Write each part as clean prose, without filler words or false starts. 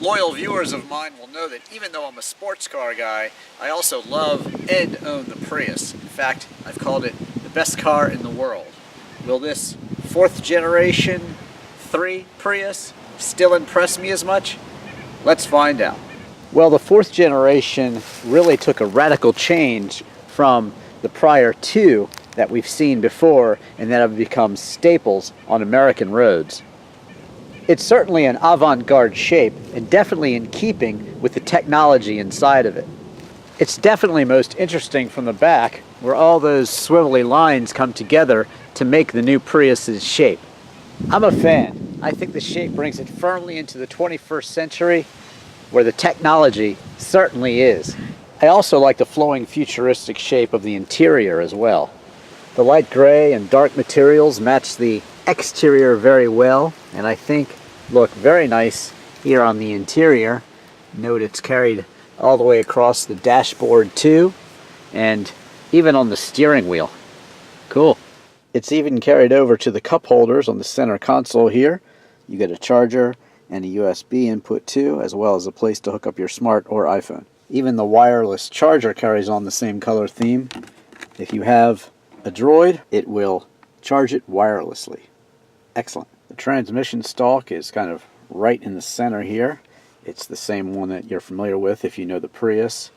Loyal viewers of mine will know that even though I'm a sports car guy, I also love and own the Prius. In fact, I've called it the best car in the world. Will this 4th generation 3 Prius still impress me as much? Let's find out. Well, the 4th generation really took a radical change from the prior 2 that we've seen before and that have become staples on American roads. It's certainly an avant-garde shape and definitely in keeping with the technology inside of it. It's definitely most interesting from the back, where all those swivelly lines come together to make the new Prius's shape. I'm a fan. I think the shape brings it firmly into the 21st century, where the technology certainly is. I also like the flowing futuristic shape of the interior as well. The light gray and dark materials match the exterior very well, and I think look very nice here on the interior. Note it's carried all the way across the dashboard too, and even on the steering wheel. Cool. It's even carried over to the cup holders on the center console here. You get a charger and a USB input too, as well as a place to hook up your smart or iPhone. Even the wireless charger carries on the same color theme. If you have a Droid, it will charge it wirelessly. Excellent. The transmission stalk is kind of right in the center here. It's the same one that you're familiar with if you know the Prius.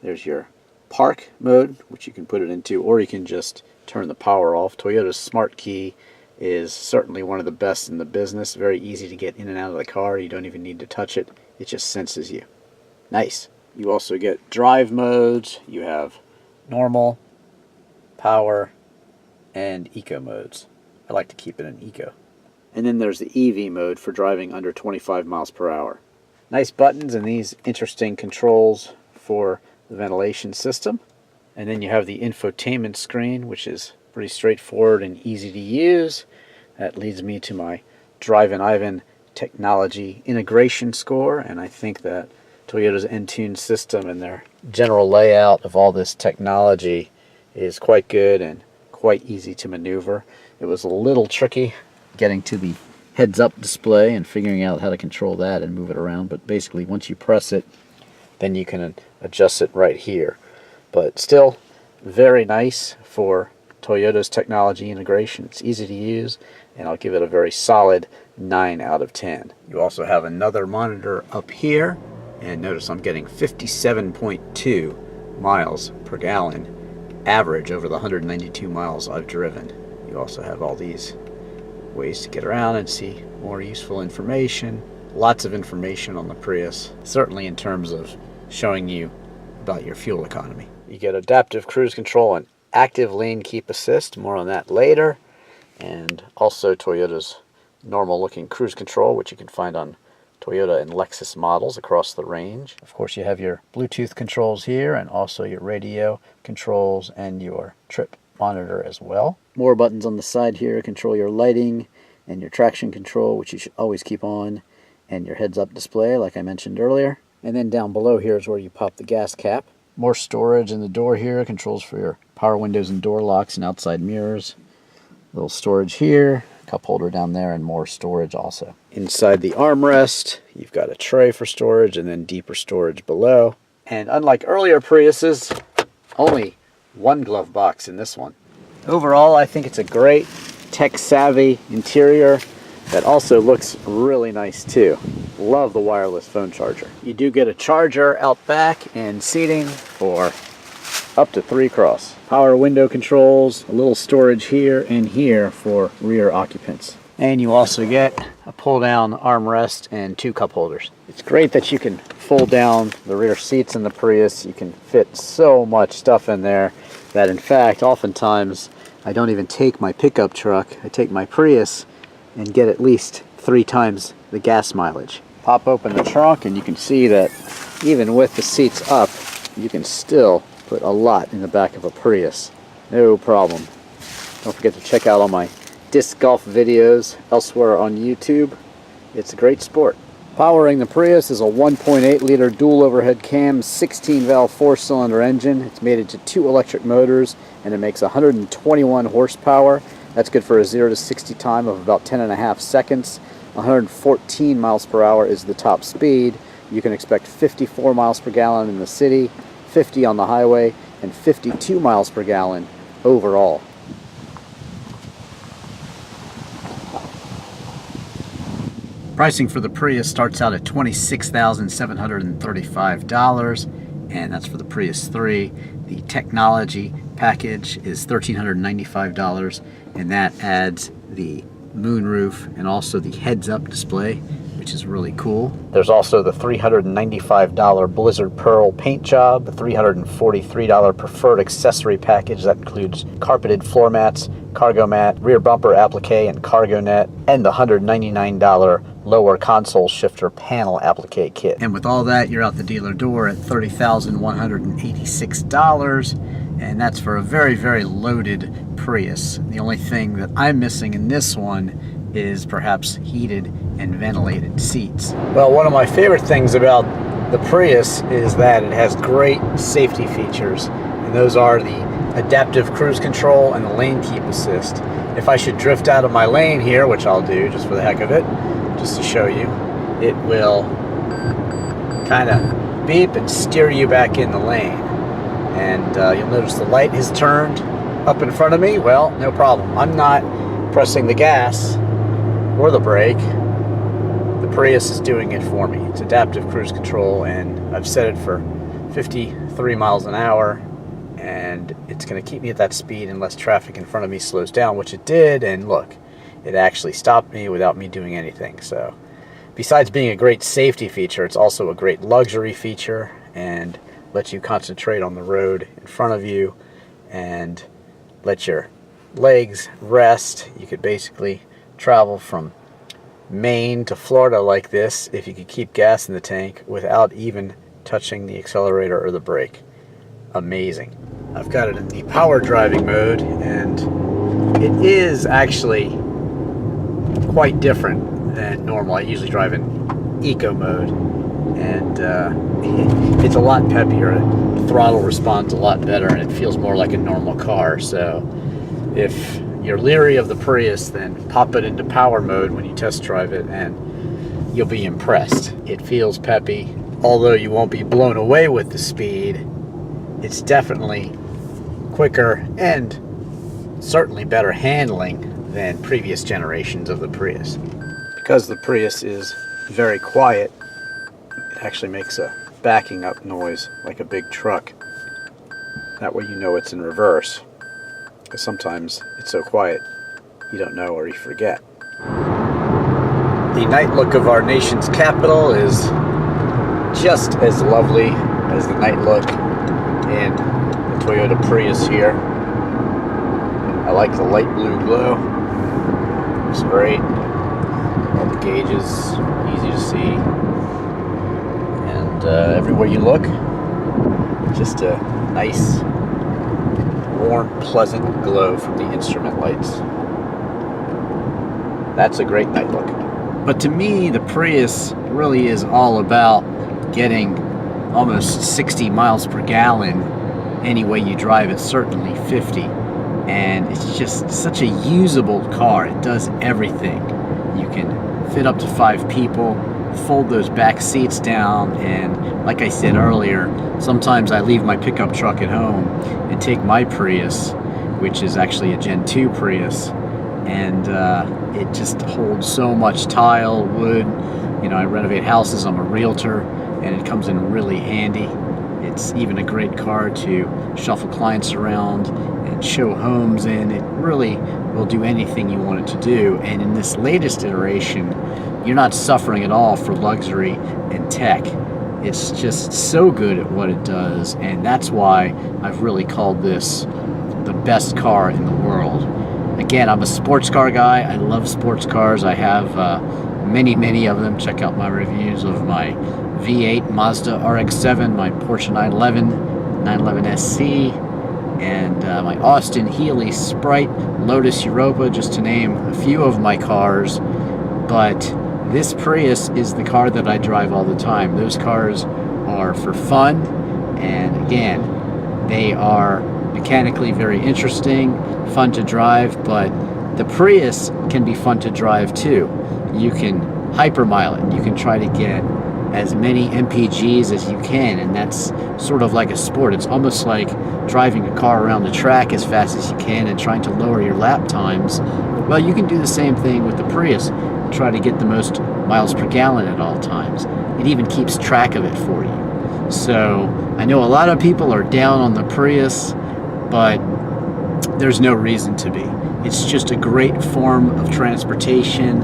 There's your park mode, which you can put it into, or you can just turn the power off. Toyota's Smart Key is certainly one of the best in the business. Very easy to get in and out of the car. You don't even need to touch it. It just senses you. Nice. You also get drive modes. You have normal, power, and eco modes. I like to keep it in eco. And then there's the EV mode for driving under 25 miles per hour. Nice buttons and these interesting controls for the ventilation system. And then you have the infotainment screen, which is pretty straightforward and easy to use. That leads me to my Drivin technology integration score, and I think that Toyota's Entune system and their general layout of all this technology is quite good and quite easy to maneuver. It was a little tricky getting to the heads-up display and figuring out how to control that and move it around, but basically once you press it, then you can adjust it right here. But still very nice for Toyota's technology integration. It's easy to use, and I'll give it a very solid 9 out of 10. You also have another monitor up here, and notice I'm getting 57.2 miles per gallon average over the 192 miles I've driven. You also have all these ways to get around and see more useful information. Lots of information on the Prius, certainly in terms of showing you about your fuel economy. You get adaptive cruise control and active lane keep assist, more on that later, and also Toyota's normal looking cruise control, which you can find on Toyota and Lexus models across the range. Of course, you have your Bluetooth controls here and also your radio controls and your trip monitor as well. More buttons on the side here control your lighting and your traction control, which you should always keep on, and your heads-up display like I mentioned earlier. And then down below here is where you pop the gas cap. More storage in the door here, controls for your power windows and door locks and outside mirrors. Little storage here, cup holder down there, and more storage also. Inside the armrest, you've got a tray for storage and then deeper storage below. And unlike earlier Priuses, only one glove box in this one. Overall, I think it's a great tech-savvy interior that also looks really nice too. Love the wireless phone charger. You do get a charger out back and seating for up to 3 cross. Power window controls, a little storage here and here for rear occupants. And you also get a pull-down armrest and 2 cup holders. It's great that you can fold down the rear seats in the Prius. You can fit so much stuff in there that in fact oftentimes I don't even take my pickup truck. I take my Prius and get at least 3 times the gas mileage. Pop open the trunk and you can see that even with the seats up, you can still put a lot in the back of a Prius. No problem. Don't forget to check out all my disc golf videos elsewhere on YouTube. It's a great sport. Powering the Prius is a 1.8 liter dual overhead cam 16 valve 4-cylinder engine. It's mated to 2 electric motors and it makes 121 horsepower. That's good for a 0 to 60 time of about 10.5 seconds. 114 miles per hour is the top speed. You can expect 54 miles per gallon in the city, 50 on the highway, and 52 miles per gallon overall. Pricing for the Prius starts out at $26,735, and that's for the Prius 3. The technology package is $1,395, and that adds the moonroof and also the heads-up display, which is really cool. There's also the $395 Blizzard Pearl paint job, the $343 preferred accessory package that includes carpeted floor mats, cargo mat, rear bumper applique and cargo net, and the $199 lower console shifter panel applique kit. And with all that, you're out the dealer door at $30,186, and that's for a very, very loaded Prius. The only thing that I'm missing in this one is perhaps heated and ventilated seats. Well, one of my favorite things about the Prius is that it has great safety features, and those are the adaptive cruise control and the lane keep assist. If I should drift out of my lane here, which I'll do just for the heck of it, just to show you, it will kind of beep and steer you back in the lane. And you'll notice the light is turned up in front of me. Well, no problem. I'm not pressing the gas or the brake. The Prius is doing it for me. It's adaptive cruise control, and I've set it for 53 miles an hour, and it's going to keep me at that speed unless traffic in front of me slows down, which it did, and look, it actually stopped me without me doing anything. So besides being a great safety feature, it's also a great luxury feature and lets you concentrate on the road in front of you and let your legs rest. You could basically travel from Maine to Florida like this if you could keep gas in the tank without even touching the accelerator or the brake. Amazing. I've got it in the power driving mode, and it is actually quite different than normal. I usually drive in eco mode, and it's a lot peppier. The throttle responds a lot better, and it feels more like a normal car. So if you're leery of the Prius, then pop it into power mode when you test drive it, and you'll be impressed. It feels peppy. Although you won't be blown away with the speed, it's definitely quicker and certainly better handling than previous generations of the Prius. Because the Prius is very quiet, it actually makes a backing up noise like a big truck. That way you know it's in reverse, because sometimes it's so quiet you don't know or you forget. The night look of our nation's capital is just as lovely as the night look in the Toyota Prius here. I like the light blue glow. It's great. All the gauges, easy to see. And everywhere you look, just a nice, warm, pleasant glow from the instrument lights. That's a great night look. But to me, the Prius really is all about getting almost 60 miles per gallon any way you drive it, certainly 50. And it's just such a usable car. It does everything. You can fit up to 5 people, fold those back seats down, and like I said earlier, sometimes I leave my pickup truck at home and take my Prius, which is actually a Gen 2 Prius, and it just holds so much tile, wood. You know, I renovate houses, I'm a realtor, and it comes in really handy. It's even a great car to shuffle clients around and show homes in. It really will do anything you want it to do. And in this latest iteration, you're not suffering at all for luxury and tech. It's just so good at what it does, and that's why I've really called this the best car in the world. Again, I'm a sports car guy. I love sports cars. I have many of them. Check out my reviews of my V8 Mazda RX-7, my Porsche 911, 911 SC, and my Austin Healey Sprite, Lotus Europa, just to name a few of my cars. But this Prius is the car that I drive all the time. Those cars are for fun, and again, they are mechanically very interesting, fun to drive, but the Prius can be fun to drive too. you can hypermile it. You can try to get as many MPGs as you can, and that's sort of like a sport. It's almost like driving a car around the track as fast as you can and trying to lower your lap times. Well, you can do the same thing with the Prius. Try to get the most miles per gallon at all times. It even keeps track of it for you. So I know a lot of people are down on the Prius, but there's no reason to be. It's just a great form of transportation,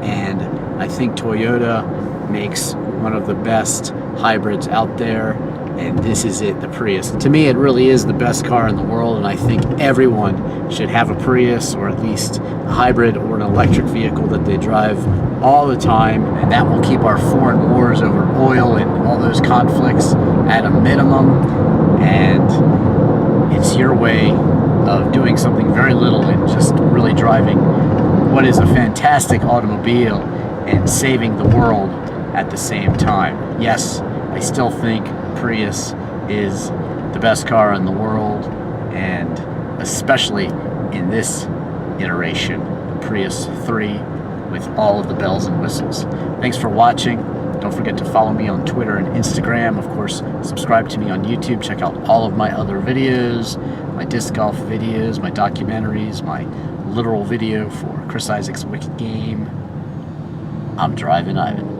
and I think Toyota makes one of the best hybrids out there, and this is it, the Prius. To me, it really is the best car in the world, and I think everyone should have a Prius, or at least a hybrid or an electric vehicle that they drive all the time, and that will keep our foreign wars over oil and all those conflicts at a minimum. And it's your way of doing something very little and just really driving what is a fantastic automobile and saving the world at the same time. Yes, I still think Prius is the best car in the world, and especially in this iteration, the Prius 3 with all of the bells and whistles. Thanks for watching. Don't forget to follow me on Twitter and Instagram. Of course, subscribe to me on YouTube. Check out all of my other videos, my disc golf videos, my documentaries, my literal video for Chris Isaac's Wicked Game. I'm Drivin' Ivan.